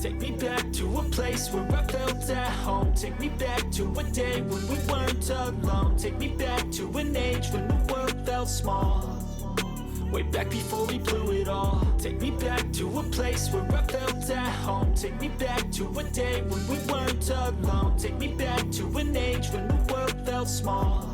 Take me back to a place where I felt at home. Take me back to a day when we weren't alone. Take me back to an age when the world felt small. Way back before we blew it all. Take me back to a place where I felt at home. Take me back to a day when we weren't alone. Take me back to an age when the world felt small.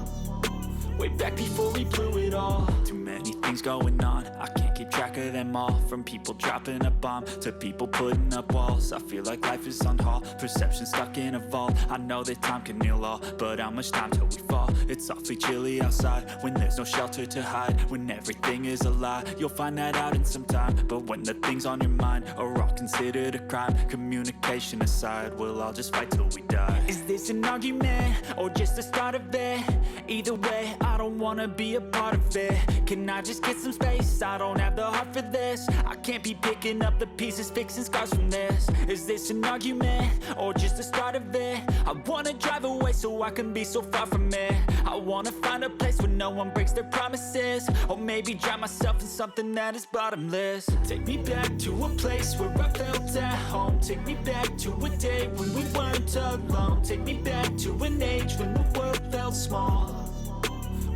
Way back before we blew it all. Too many things going on, I can't keep track of them all. From people dropping a bomb to people putting up walls. I feel like life is on hold, perception stuck in a vault. I know that time can heal all, but how much time till we fall? It's awfully chilly outside when there's no shelter to hide. When everything is a lie, you'll find that out in some time. But when the things on your mind are all considered a crime, communication aside, we'll all just fight till we die. Is this an argument or just the start of it? Either way, I don't wanna be a part of it. Can I just get some space? I don't have the heart for this. I can't be picking up the pieces, fixing scars from this. Is this an argument or just the start of it? I wanna drive away so I can be so far from it. I wanna find a place where no one breaks their promises. Or maybe drown myself in something that is bottomless. Take me back to a place where I felt at home. Take me back to a day when we weren't alone. Take me back to an age when the world felt small.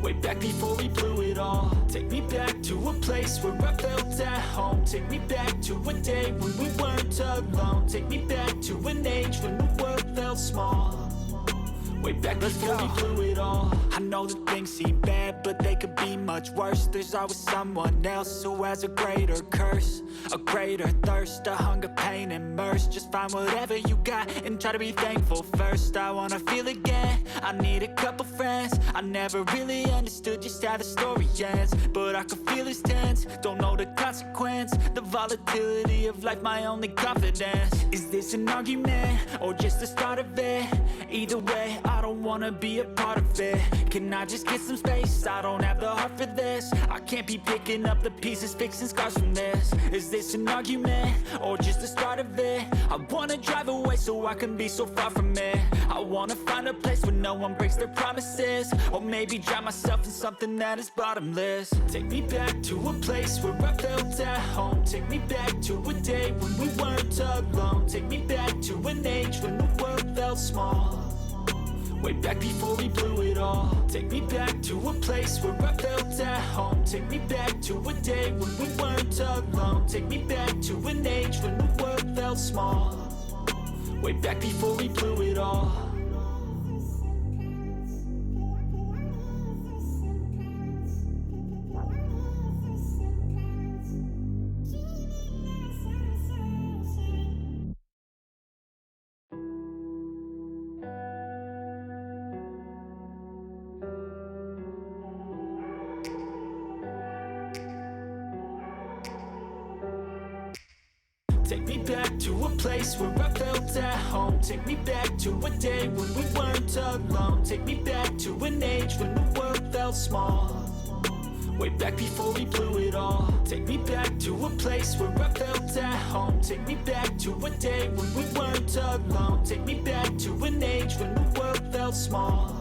Way back before we blew it all. Take me back to a place where I felt at home. Take me back to a day when we weren't alone. Take me back to an age when the world felt small. Way back before we blew it all. I know that things seem bad, but they could be much worse. There's always someone else who has a greater curse, a greater thirst, a hunger, pain, and mercy. Just find whatever you got and try to be thankful first. I wanna feel again, I need a couple friends. I never really understood just how the story ends, but I can feel it's tense, don't know the consequence. The volatility of life, my only confidence. Is this an argument or just the start of it? Either way, I don't wanna be a part of it. Can I just get some space? I don't have the heart for this. I can't be picking up the pieces, fixing scars from this. Is this an argument or just the start of it? I wanna drive away so I can be so far from it. I wanna find a place where no one breaks their promises. Or maybe drown myself in something that is bottomless. Take me back to a place where I felt at home. Take me back to a day when we weren't alone. Take me back to an age when the world felt small. Way back before we blew it all. Take me back to a place where I felt at home. Take me back to a day when we weren't alone. Take me back to an age when the world felt small. Way back before we blew it all. Take me back to a place where I felt at home. Take me back to a day when we weren't alone. Take me back to an age when the world felt small. Way back before we blew it all. Take me back to a place where I felt at home. Take me back to a day when we weren't alone. Take me back to an age when the world felt small.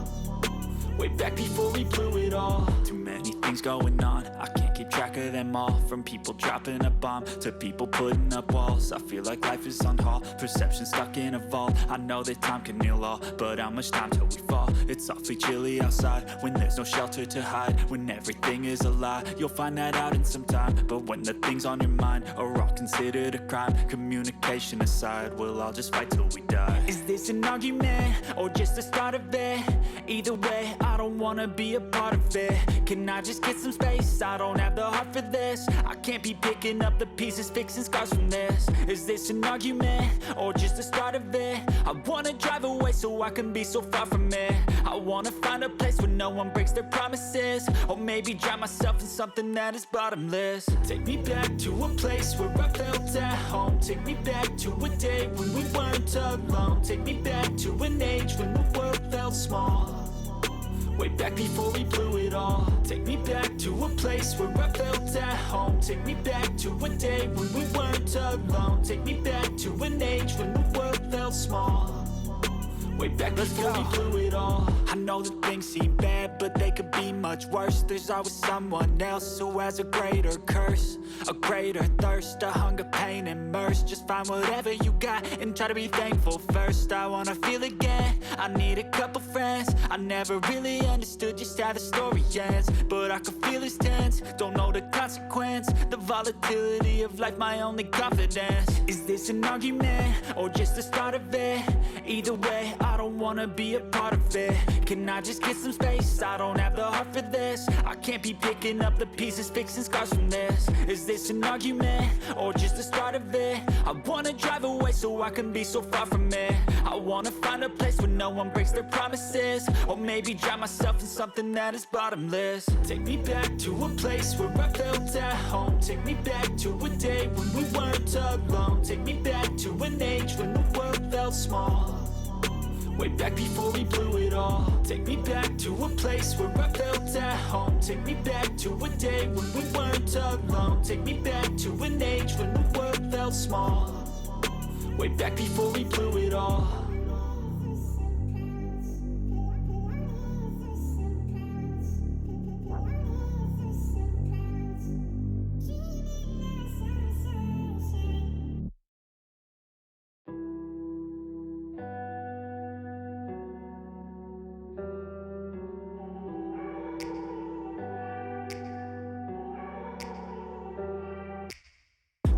Way back before we blew it all. Too many things going on, I can't keep track of them all. From people dropping a bomb to people putting up walls. I feel like life is on hold, perception stuck in a vault. I know that time can heal all, but how much time till we fall? It's awfully chilly outside when there's no shelter to hide. When everything is a lie, you'll find that out in some time. But when the things on your mind are all considered a crime, communication aside, we'll all just fight till we die. Is this an argument or just the start of it? Either way, I don't wanna be a part of it. Can I just get some space? I don't have the heart for this. I can't be picking up the pieces, fixing scars from this. Is this an argument or just the start of it? I wanna drive away so I can be so far from it. I wanna find a place where no one breaks their promises. Or maybe drown myself in something that is bottomless. Take me back to a place where I felt at home. Take me back to a day when we weren't alone. Take me back to an age when the world felt small. Way back before we blew it all. Take me back to a place where I felt at home. Take me back to a day when we weren't alone. Take me back to an age when the world felt small. Way back before we blew it all. I know that things seem bad, but they could be much worse. There's always someone else who has a greater curse, a greater thirst, a hunger, pain, and mercy. Just find whatever you got and try to be thankful first. I wanna feel again, I need a couple friends. I never really understood just how the story ends, but I can feel it's tense, don't know the consequence. The volatility of life, my only confidence. Is this an argument, or just the start of it? Either way, I don't wanna be a part of it. Can I just get some space? I don't have the heart for this. I can't be picking up the pieces, fixing scars from this. Is this an argument, or just the start of it? I wanna drive away so I can be so far from it. I wanna find a place where no one breaks their promises, or maybe drown myself in something that is bottomless. Take me back to a place where I felt at home. Take me back to a day when we weren't alone. Take me back to an age when the world felt small, way back before we blew it all. Take me back to a place where I felt at home. Take me back to a day when we weren't alone. Take me back to an age when the world felt small, way back before we blew it all.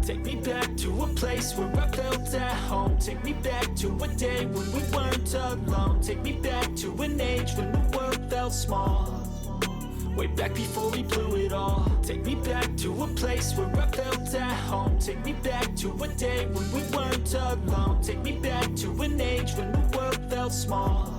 Take me back to a place where I felt at home. Take me back to a day when we weren't alone. Take me back to an age when the world felt small, way back before we blew it all. Take me back to a place where I felt at home. Take me back to a day when we weren't alone. Take me back to an age when the world felt small,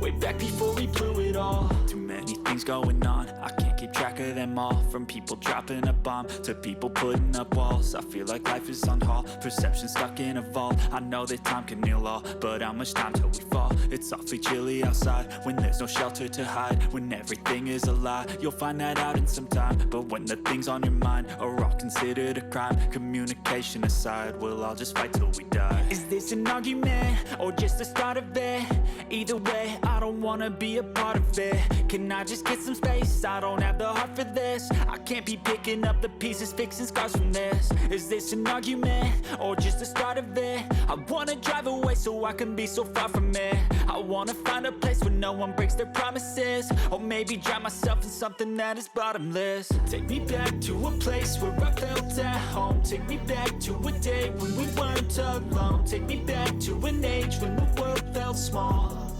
way back before we blew it all. Too many things going on, I can't keep track of them all. From people dropping a bomb to people putting up walls. I feel like life is on hold, perception stuck in a vault. I know that time can heal all, but how much time till we fall? It's awfully chilly outside when there's no shelter to hide. When everything is a lie, you'll find that out in some time. But when the things on your mind are all considered a crime, communication aside, we'll all just fight till we die. Is this an argument, or just the start of it? Either way, I don't wanna be a part of it. Can I just get some space? I don't have the heart for this. I can't be picking up the pieces, fixing scars from this. Is this an argument, or just the start of it? I wanna drive away so I can be so far from it. I wanna find a place where no one breaks their promises, or maybe drown myself in something that is bottomless. Take me back to a place where I felt at home. Take me back to a day when we weren't alone. Take me back to an age when the world felt small,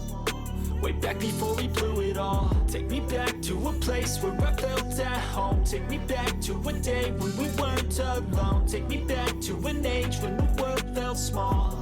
way back before we blew it all. Take me back to a place where I felt at home. Take me back to a day when we weren't alone. Take me back to an age when the world felt small,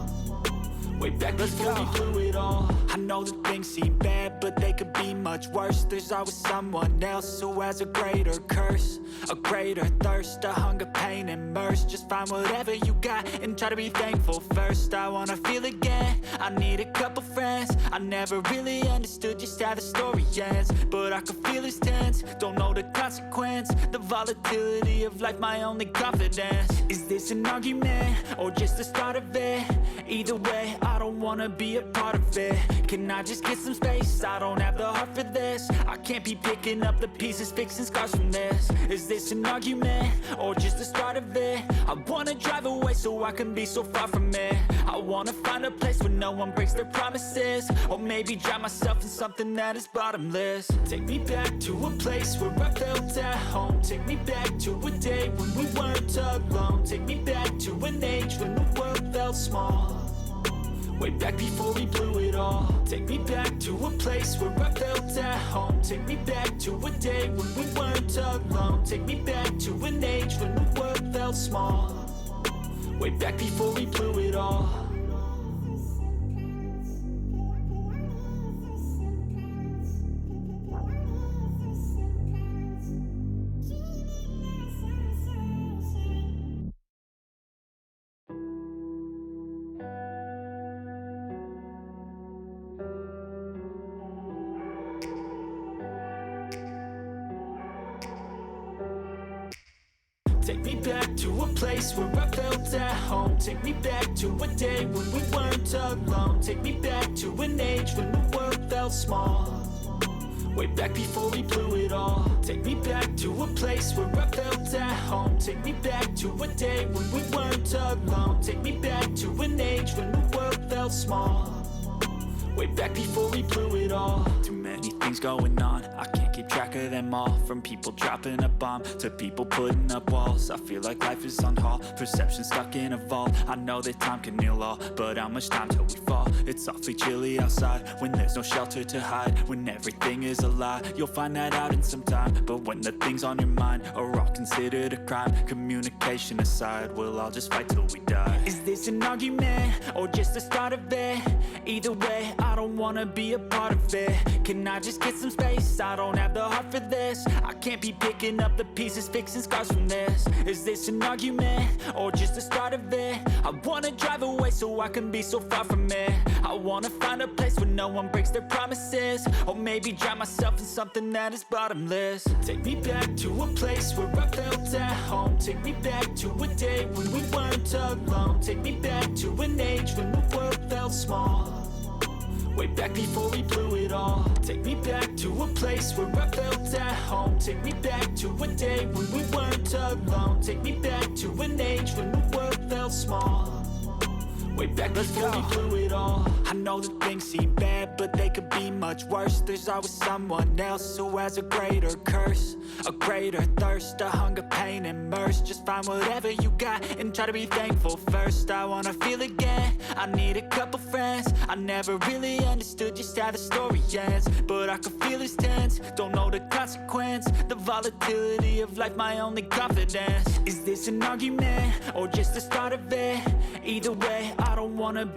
way back before we blew it all. I know that things seem bad, but they could be much worse. There's always someone else who has a greater curse, a greater thirst, a hunger, pain, and mercy. Just find whatever you got and try to be thankful first. I wanna feel again, I need a couple friends. I never really understood just how the story ends, but I can feel it's tense, don't know the consequence. The volatility of life, my only confidence. Is this an argument, or just the start of it? Either way, I don't wanna be a part of it. Can I just get some space? I don't have the heart for this. I can't be picking up the pieces, fixing scars from this. Is this an argument, or just the start of it? I wanna drive away so I can be so far from it. I wanna find a place where no one breaks their promises, or maybe drown myself in something that is bottomless. Take me back to a place where I felt at home. Take me back to a day when we weren't alone. Take me back to an age when the world felt small, way back before we blew it all. Take me back to a place where I felt at home. Take me back to a day when we weren't alone. Take me back to an age when the world felt small, way back before we blew it all. Take me back to a place where I felt at home. Take me back to a day when we weren't alone. Take me back to an age when the world felt felt small. Way back before we blew it all. Take me back to a place where I felt at home. Take me back to a day when we weren't alone. Take me back to an age when the world felt small. Way back before we blew it all. Too many things going on, I can't keep track of them all. From people dropping a bomb to people putting up walls. I feel like life is on hold, perception stuck in a vault. I know that time can heal all, but how much time till we fall? It's awfully chilly outside when there's no shelter to hide. When everything is a lie, you'll find that out in some time. But when the things on your mind are all considered a crime, communication aside, we'll all just fight till we die. Is this an argument or just the start of it? Either way, I don't wanna be a part of it. Can I just get some space? I don't have the heart for this. I can't be picking up the pieces, fixing scars from this. Is this an argument or just the start of it? I wanna drive away so I can be so far from it. I wanna find a place where no one breaks their promises. Or maybe drown myself in something that is bottomless. Take me back to a place where I felt at home. Take me back to a day when we weren't alone. Take me back to an age when the world felt small. Way back before we blew it all. Take me back to a place where I felt at home. Take me back to a day when we weren't alone. Take me back to an age when the world felt small. Way back before we blew it all. I know that things seem bad, but they could be much worse. There's always someone else who has a greater curse, a greater thirst, a hunger, pain, and mercy. Just find whatever you got and try to be thankful first. I wanna feel again, I need a couple friends. I never really understood just how the story ends, but I can feel it's tense, don't know the consequence. The volatility of life, my only confidence. Is this an argument or just the start of it? Either way, I don't wanna be